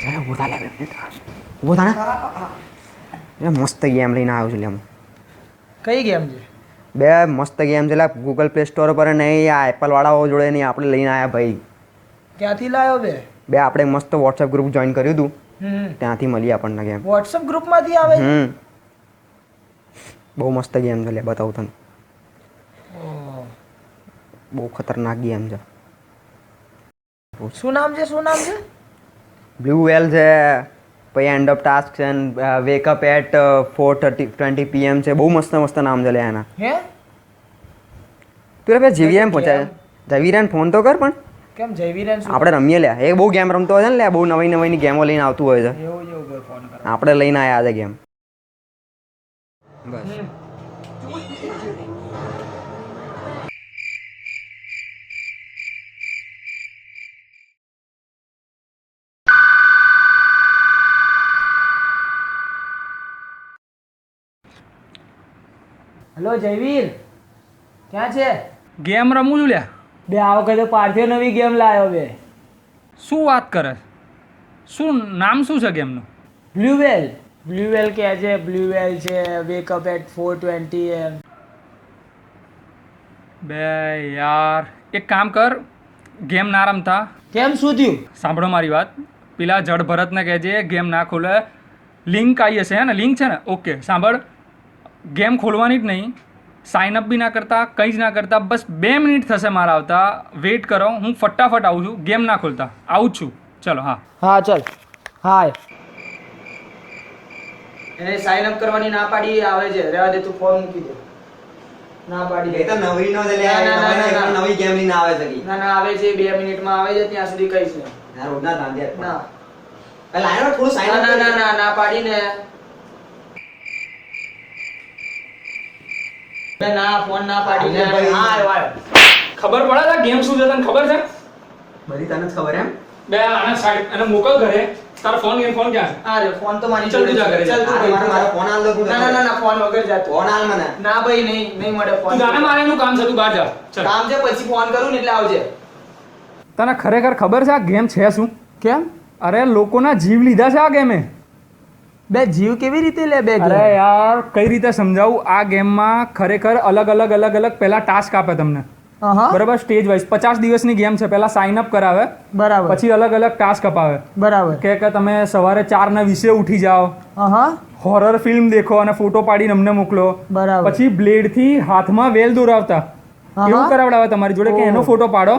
છે ઉભા લે ઉભા ને મસ્ત ગેમ લઈને આવ્યો છું લે હું. કઈ ગેમ છે? બે મસ્ત ગેમ છે લે ગૂગલ પ્લે સ્ટોર પર નહીં આ એપલ વાળાઓ જોડે નહીં આપણે લઈને આવ્યા ભાઈ. ક્યાંથી લાવ્યો બે આપણે મસ્ત વોટ્સએપ ગ્રુપ જોઈન કર્યું હતું હમ ત્યાંથી મળી આપણને ગેમ. વોટ્સએપ ગ્રુપમાંથી આવે? બહુ મસ્ત ગેમ છે લે બતાવું તને. બહુ ખતરનાક ગેમ છે. શું નામ છે? બ્લુ વેલ છે પછી એન્ડ ઓફ ટાસ્ક છે વેકઅપ એટ 4:20 PM છે. બહુ મસ્ત મસ્ત નામ છે લે એના. હે તું રે જીવીએમ પહોંચાય જવીરાને ફોન તો કર પણ કેમ જયવીરન શું આપણે રમીએ લે એ બહુ ગેમ રમતો હોય છે ને લે બહુ નવી નવીની ગેમો લઈને આવતું હોય છે. એવું ફોન કરો. આપણે લઈને આવ્યા છે ગેમ બસ. હેલો જયવીર ક્યાં છે? ગેમ રમું છું લ્યા. બે આ વખતે પાર્થિવ નવી ગેમ લાવ્યો બે. શું વાત કરે? શું નામ શું છે ગેમનું? બ્લુવેલ કે છે બ્લુવેલ છે વેકઅપ એટ 4:20 AM. બે યાર એક કામ કર ગેમ ના રમતા. કેમ શું થયું? સાંભળો મારી વાત. પેલા જડ ભરતને કહેજે ગેમ ના ખોલે. લિંક આવી હશે હે ને લિંક છે ને ઓકે સાંભળ ગેમ ખોલવાની જ નહીં સાઇન અપ બી ના કરતા કંઈ જ ના કરતા બસ 2 મિનિટ થશે મારા આવતા વેઇટ કરો હું ફટાફટ આવું છું ગેમ ના ખોલતા આવું જ છું ચલો હા ચલ હાય એને સાઇન અપ કરવાની ના પાડી આવે છે રહેવા દે તું ફોન મૂકી દે ના પાડી એ તો નવી નો લે નવી ગેમ લઈને આવે છે ના આવે છે 2 મિનિટમાં આવે છે ત્યાં સુધી કહીશ ને ના રોજ ના દાંડિયા ના લાઈનો થોડું સાઇન ના પાડી ને ના ફોન ના પાડી ને હા આવ્યો ખબર પડે છે ગેમ શું છે તને ખબર છે બધી તને ખબર એમ બે આને સાઈડ અને મોકલ ઘરે તારો ફોન ક્યાં છે અરે ફોન તો મારી ચાલ તું જા ઘરે ચાલ તું મારો ફોન આલ દો તું ના ફોન વગર જાતો ફોન આલ મને ના ભાઈ નહીં મળે ફોન તું જાને મારે એનું કામ છે તું બહાર જા ચલ કામ છે પછી ફોન કરું ને એટલે આવજે તને ખરેખર ખબર છે આ ગેમ છે શું કેમ અરે લોકોના જીવ લીધા છે આ ગેમે બે જીવ કેવી રીતે લે બે અરે યાર કઈ રીતે સમજાવું આ ગેમમાં ખરેખર અલગ પહેલા ટાસ્ક આપે તમને બરાબર સ્ટેજ વાઇઝ 50 દિવસની ગેમ છે પહેલા સાઇન અપ કરાવે બરાબર પછી અલગ ટાસ્ક અપાવે બરાબર કે તમે સવારે 4:20 ઉઠી જાઓ હોરર ફિલ્મ દેખો અને ફોટો પાડીને અમને મોકલો બરાબર પછી બ્લેડ થી હાથમાં વેલ દોરાવતા એવું કરાવડાવે તમારી જોડે કે એનો ફોટો પાડો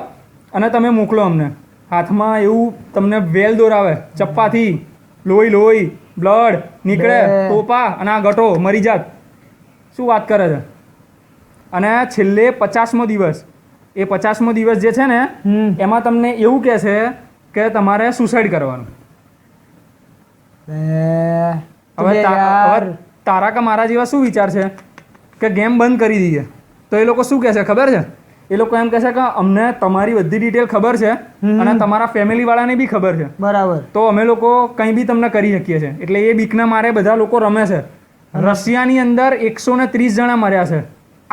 અને તમે મોકલો અમને હાથમાં એવું તમને વેલ દોરાવે ચપ્પાથી લોહી બ્લડ નીકળે ટોપા અને આ ગટો મરી જાત શું વાત કરે છે અને છેલ્લે 50મો દિવસ એ 50મો દિવસ જે છે ને એમાં તમને એવું કહે છે કે તમારે સુસાઇડ કરવાનું હવે તારા કે મારા જેવા શું વિચાર છે કે ગેમ બંધ કરી દઈએ તો એ લોકો શું કહે છે ખબર છે એ લોકો એમ કહે છે કે અમને તમારી બધી ડિટેલ ખબર છે અને તમારા ફેમિલી વાળાને બી ખબર છે બરાબર તો અમે લોકો કંઈ બી તમને કરી શકીએ છીએ એટલે એ બીકના મારે બધા લોકો રમે છે રશિયાની અંદર 130 જણા મર્યા છે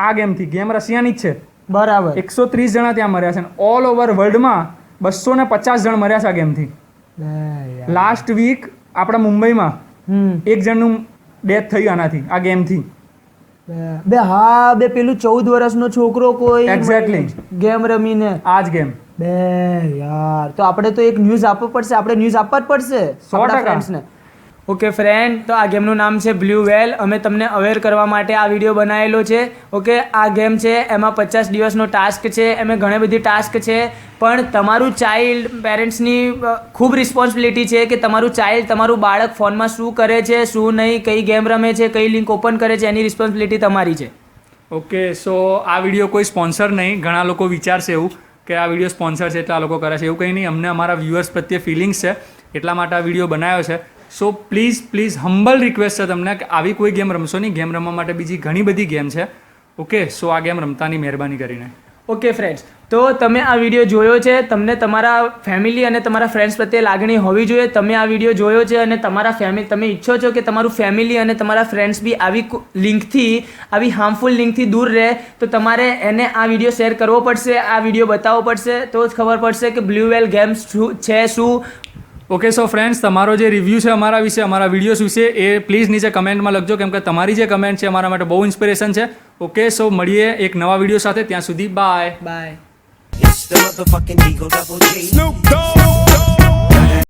આ ગેમથી ગેમ રશિયાની જ છે બરાબર 130 જણા ત્યાં મર્યા છે ઓલ ઓવર વર્લ્ડમાં 250 જણ મર્યા છે આ ગેમથી લાસ્ટ વીક આપણા મુંબઈમાં એક જણનું ડેથ થઈ આનાથી આ ગેમથી બે પેલું 14 વર્ષનો છોકરો કોઈ એક્ઝેક્ટલી ગેમ રમીને આ જ ગેમ બે યાર તો આપણે તો એક ન્યૂઝ આપવો પડશે આપણે ન્યૂઝ આપવા જ પડશે 100% ફ્રેન્ડ્સને ઓકે ફ્રેન્ડ તો આ ગેમનું નામ છે બ્લુ વેલ અમે તમને અવેર કરવા માટે આ વિડીયો બનાવેલો છે ઓકે આ ગેમ છે એમાં 50 દિવસનો ટાસ્ક છે એમાં ઘણી બધી ટાસ્ક છે પણ તમારું ચાઇલ્ડ પેરેન્ટ્સની ખૂબ રિસ્પોન્સિબિલિટી છે કે તમારું ચાઇલ્ડ તમારું બાળક ફોનમાં શું કરે છે શું નહીં કઈ ગેમ રમે છે કઈ લિંક ઓપન કરે છે એની રિસ્પોન્સિબિલિટી તમારી છે ઓકે સો આ વિડીયો કોઈ સ્પોન્સર નહીં ઘણા લોકો વિચારશે એવું કે આ વિડીયો સ્પોન્સર છે એટલે આ લોકો કરે છે એવું કંઈ નહીં અમને અમારા વ્યુઅર્સ પ્રત્યે ફિલિંગ્સ છે એટલા માટે આ વિડીયો બનાવ્યો છે સો પ્લીઝ હમ્બલ રિક્વેસ્ટ છે તમને કે આવી કોઈ ગેમ રમશો નહીં ગેમ રમવા માટે બીજી ઘણી બધી ગેમ છે ઓકે સો આ ગેમ રમતાની મહેરબાની કરીને ઓકે ફ્રેન્ડ્સ તો તમે આ વિડીયો જોયો છે તમને તમારા ફેમિલી અને તમારા ફ્રેન્ડ્સ પ્રત્યે લાગણી હોવી જોઈએ તમે આ વિડીયો જોયો છે અને તમારા ફેમિલી તમે ઈચ્છો છો કે તમારું ફેમિલી અને તમારા ફ્રેન્ડ્સ બી આવી લિંકથી આવી હાર્મફુલ લિંકથી દૂર રહે તો તમારે એને આ વિડીયો શેર કરવો પડશે આ વિડીયો બતાવવો પડશે તો જ ખબર પડશે કે બ્લુ વેલ ગેમ્સ શું છે શું ઓકે સો ફ્રેન્ડ્સ, તમારો જે રિવ્યૂ છે અમારા વિશે, અમારા વિડીયોઝ વિશે, એ પ્લીઝ નીચે કમેન્ટમાં લખજો, કેમ કે તમારી જે કમેન્ટ છે અમારા માટે બહુ ઇન્સ્પિરેશન છે. ઓકે, સો મળીએ એક નવા વિડીયો સાથે. ત્યાં સુધી bye. Bye. It's the motherfucking Eagle Double G. Snoop Dogg.